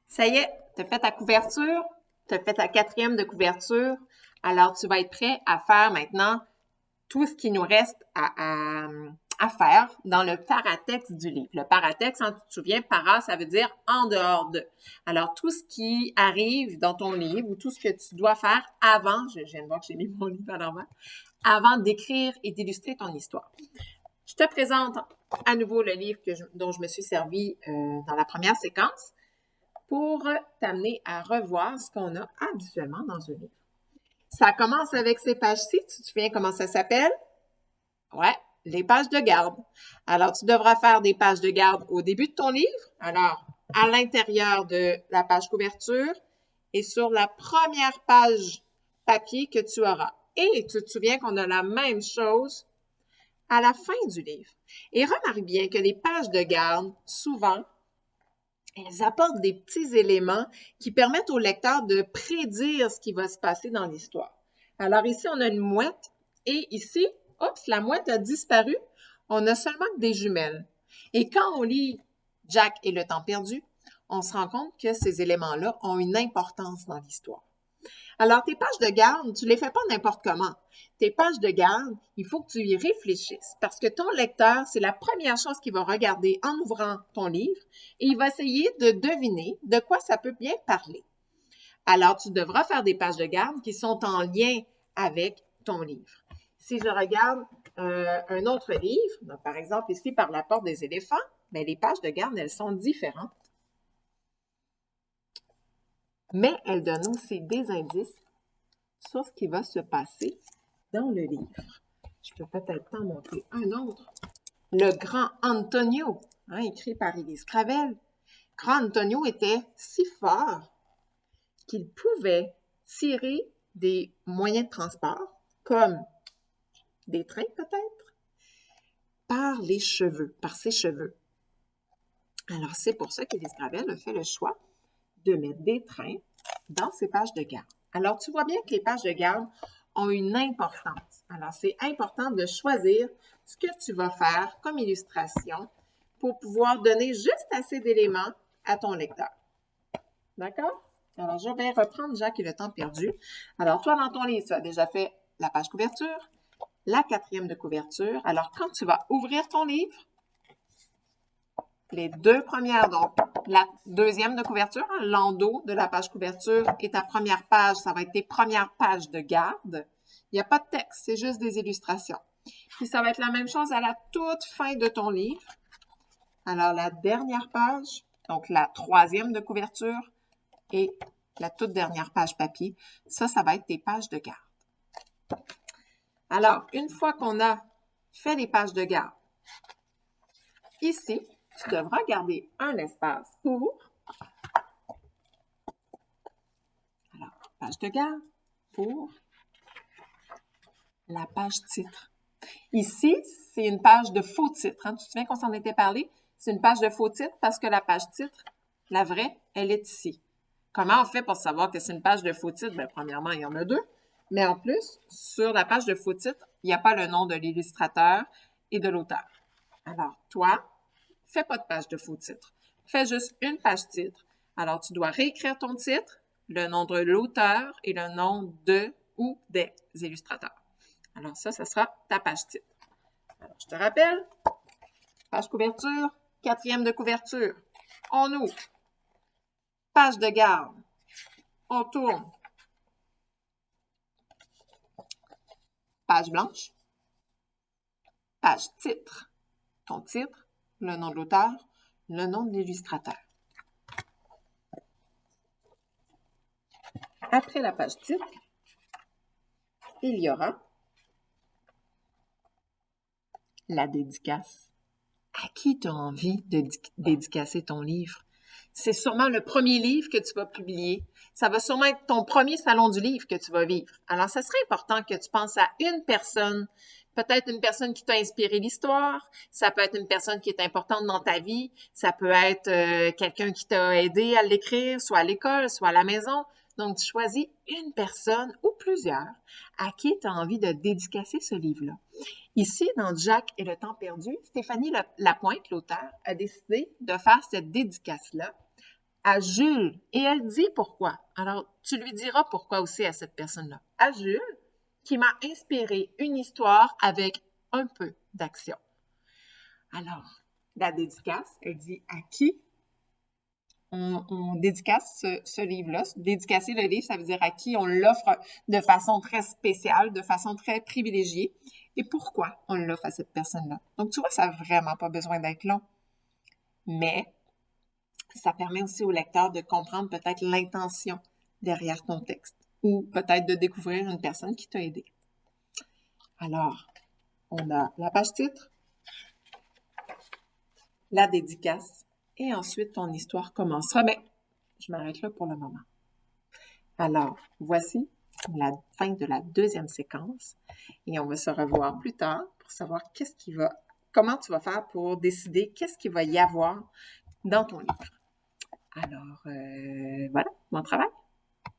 Ça y est, tu as fait ta couverture, tu as fait ta quatrième de couverture. Alors, tu vas être prêt à faire maintenant tout ce qui nous reste à faire dans le paratexte du livre. Le paratexte, hein, tu te souviens, para, ça veut dire en dehors de. Alors, tout ce qui arrive dans ton livre ou tout ce que tu dois faire avant, je viens de voir que j'ai mis mon livre à l'envers, avant d'écrire et d'illustrer ton histoire. Je te présente à nouveau le livre dont je me suis servi dans la première séquence pour t'amener à revoir ce qu'on a habituellement dans un livre. Ça commence avec ces pages-ci. Tu te souviens comment ça s'appelle? Ouais, les pages de garde. Alors, tu devras faire des pages de garde au début de ton livre. Alors, à l'intérieur de la page couverture et sur la première page papier que tu auras. Et tu te souviens qu'on a la même chose à la fin du livre. Et remarque bien que les pages de garde, souvent, elles apportent des petits éléments qui permettent au lecteur de prédire ce qui va se passer dans l'histoire. Alors ici, on a une mouette et ici, oups, la mouette a disparu. On a seulement que des jumelles. Et quand on lit Jack et le temps perdu, on se rend compte que ces éléments-là ont une importance dans l'histoire. Alors, tes pages de garde, tu les fais pas n'importe comment. Tes pages de garde, il faut que tu y réfléchisses parce que ton lecteur, c'est la première chose qu'il va regarder en ouvrant ton livre et il va essayer de deviner de quoi ça peut bien parler. Alors, tu devras faire des pages de garde qui sont en lien avec ton livre. Si je regarde un autre livre, donc par exemple ici par la porte des éléphants, bien, les pages de garde, elles sont différentes. Mais elles donnent aussi des indices sur ce qui va se passer dans le livre. Je peux peut-être t'en montrer un autre. Le grand Antonio, hein, écrit par Élise Cravel. Grand Antonio était si fort qu'il pouvait tirer des moyens de transport, comme des trains peut-être, par les cheveux, par ses cheveux. Alors, c'est pour ça qu'Élise Cravel a fait le choix de mettre des trains dans ses pages de garde. Alors, tu vois bien que les pages de garde ont une importance. Alors, c'est important de choisir ce que tu vas faire comme illustration pour pouvoir donner juste assez d'éléments à ton lecteur. D'accord? Alors, je vais reprendre Jack et le temps perdu. Alors, toi, dans ton livre, tu as déjà fait la page couverture, la quatrième de couverture. Alors, quand tu vas ouvrir ton livre, les deux premières, donc la deuxième de couverture, l'endos de la page couverture et ta première page, ça va être tes premières pages de garde. Il n'y a pas de texte, c'est juste des illustrations. Puis ça va être la même chose à la toute fin de ton livre. Alors la dernière page, donc la troisième de couverture et la toute dernière page papier, ça va être tes pages de garde. Alors, une fois qu'on a fait les pages de garde, ici, tu devras garder un espace pour, alors, page de garde, pour la page titre. Ici, c'est une page de faux titre. Hein? Tu te souviens qu'on s'en était parlé? C'est une page de faux titre parce que la page titre, la vraie, elle est ici. Comment on fait pour savoir que c'est une page de faux titre? Bien, premièrement, il y en a deux. Mais en plus, sur la page de faux titre, il n'y a pas le nom de l'illustrateur et de l'auteur. Alors, toi, fais pas de page de faux titre. Fais juste une page titre. Alors, tu dois réécrire ton titre, le nom de l'auteur et le nom de ou des illustrateurs. Alors, ça sera ta page titre. Alors, je te rappelle, page couverture, quatrième de couverture. On ouvre. Page de garde. On tourne. Page blanche. Page titre. Ton titre, le nom de l'auteur, le nom de l'illustrateur. Après la page titre, il y aura la dédicace. À qui tu as envie de dédicacer ton livre? C'est sûrement le premier livre que tu vas publier. Ça va sûrement être ton premier salon du livre que tu vas vivre. Alors, ça serait important que tu penses à une personne, peut-être une personne qui t'a inspiré l'histoire, ça peut être une personne qui est importante dans ta vie, ça peut être quelqu'un qui t'a aidé à l'écrire, soit à l'école, soit à la maison. Donc, tu choisis une personne ou plusieurs à qui tu as envie de dédicacer ce livre-là. Ici, dans Jack et le temps perdu, Stéphanie Lapointe, l'auteur, a décidé de faire cette dédicace-là à Jules et elle dit pourquoi. Alors, tu lui diras pourquoi aussi à cette personne-là. À Jules, qui m'a inspiré une histoire avec un peu d'action. Alors, la dédicace, elle dit à qui on dédicace ce livre-là. Dédicacer le livre, ça veut dire à qui on l'offre de façon très spéciale, de façon très privilégiée. Et pourquoi on l'offre à cette personne-là. Donc, tu vois, ça n'a vraiment pas besoin d'être long. Mais ça permet aussi au lecteur de comprendre peut-être l'intention derrière ton texte ou peut-être de découvrir une personne qui t'a aidé. Alors, on a la page titre, la dédicace et ensuite ton histoire commencera. Mais je m'arrête là pour le moment. Alors, voici la fin de la deuxième séquence et on va se revoir plus tard pour savoir comment tu vas faire pour décider qu'est-ce qu'il va y avoir dans ton livre. Alors, voilà, bon travail!